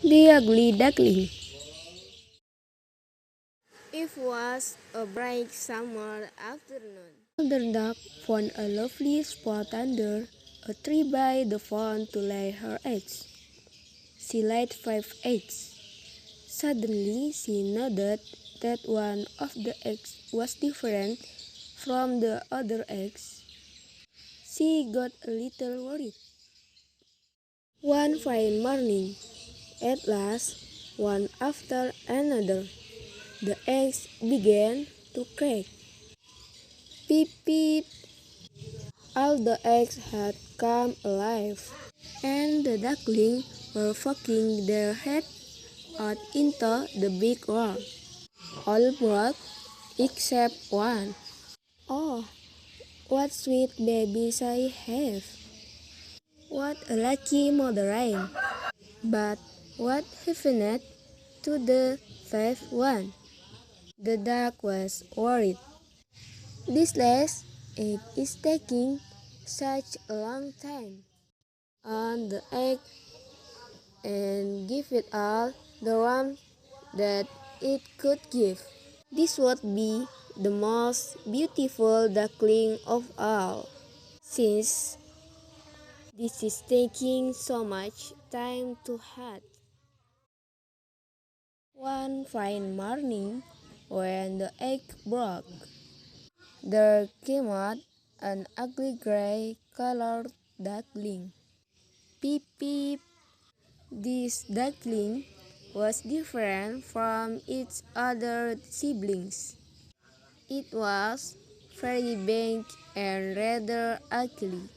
The ugly duckling. It was a bright summer afternoon. The duck found a lovely spot under a tree by the pond to lay her eggs. She laid 5 eggs. Suddenly, she noticed that one of the eggs was different from the other eggs. She got a little worried. One fine morning, at last, one after another, the eggs began to crack. Peep peep! All the eggs had come alive, and the ducklings were poking their head out into the big rock. All broke except one. Oh, what sweet babies I have! What a lucky mother I am! But what happened to the fifth one? The duck was worried. This last egg is taking such a long time on the egg and give it all the warmth that it could give. This would be the most beautiful duckling of all, since this is taking so much time to hatch. One fine morning, when the egg broke, there came out an ugly gray-colored duckling. Peep peep! This duckling was different from its other siblings. It was very big and rather ugly.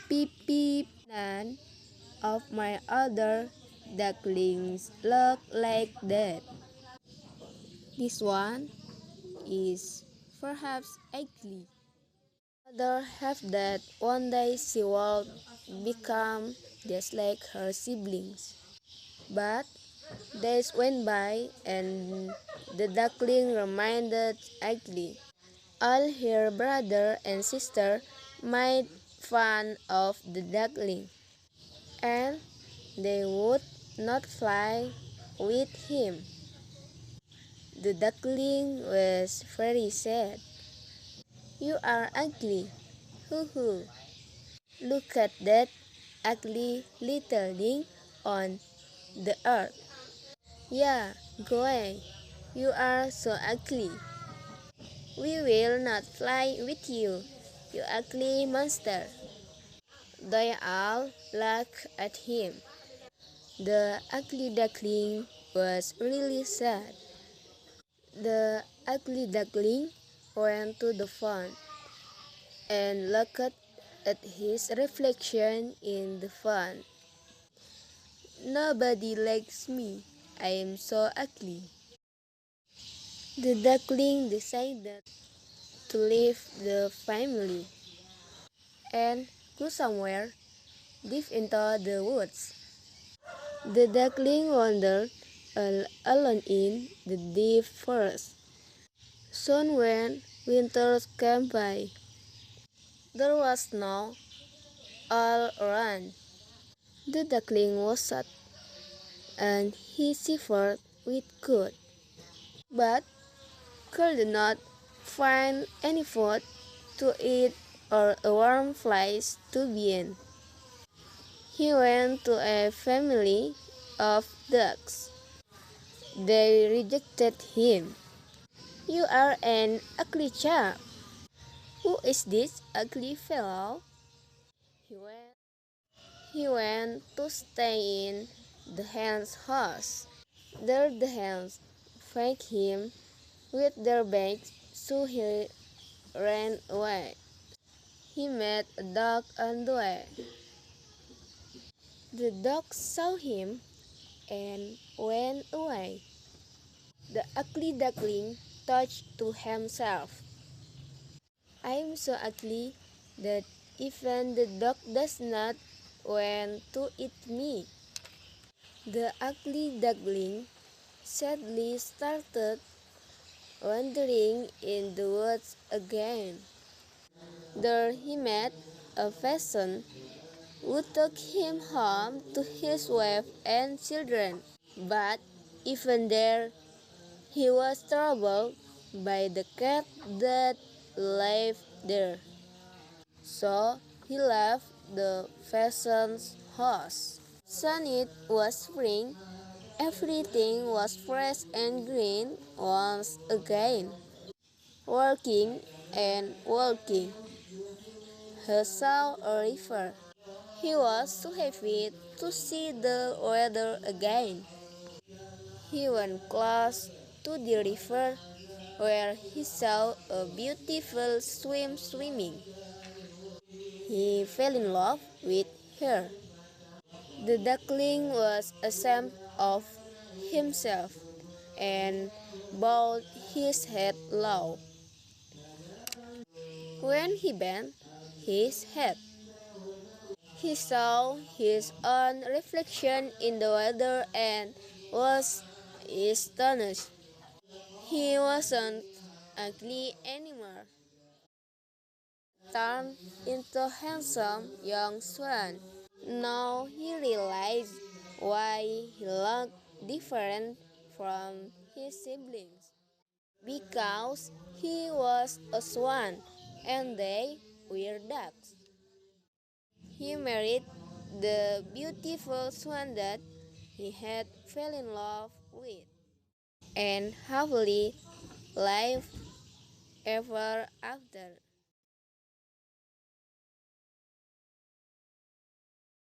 Peep peep! None of my other ducklings look like that. This one is perhaps ugly. Others have that one day she will become just like her siblings. But days went by and the duckling remained ugly. All her brother and sister made fun of the duckling, and they would not fly with him. The duckling was very sad. You are ugly, hoo hoo. Look at that ugly little thing on the earth. Yeah, go away. You are so ugly. We will not fly with you, you ugly monster. They all laughed at him. The ugly duckling was really sad. The ugly duckling went to the pond and looked at his reflection in the pond. Nobody likes me. I am so ugly. The duckling decided to leave the family and go somewhere deep into the woods. The duckling wandered alone in the deep forest. Soon when winter came by, there was snow all around. The duckling was sad, and he shivered with cold, but could not find any food to eat or a warm place to be in. He went to a family of ducks. They rejected him. You are an ugly chap. Who is this ugly fellow? He went, he went to stay in the hen's house. There the hens fed him with their bakes, so he ran away. He met a dog on the way. The dog saw him and went away. The ugly duckling thought to himself, I am so ugly that even the dog does not want to eat me. The ugly duckling sadly started wandering in the woods again. There he met a pheasant would take him home to his wife and children. But even there, he was troubled by the cat that lived there. So he left the peasant's house. Sun it was spring. Everything was fresh and green once again. Walking and walking, he saw a river. He was too happy to see the weather again. He went close to the river where he saw a beautiful swimming. He fell in love with her. The duckling was ashamed of himself and bowed his head low. When he bent his head, he saw his own reflection in the water and was astonished. He wasn't ugly anymore, turned into a handsome young swan. Now he realized why he looked different from his siblings. Because he was a swan and they were ducks. He married the beautiful swan that he had fell in love with, and happily lived ever after.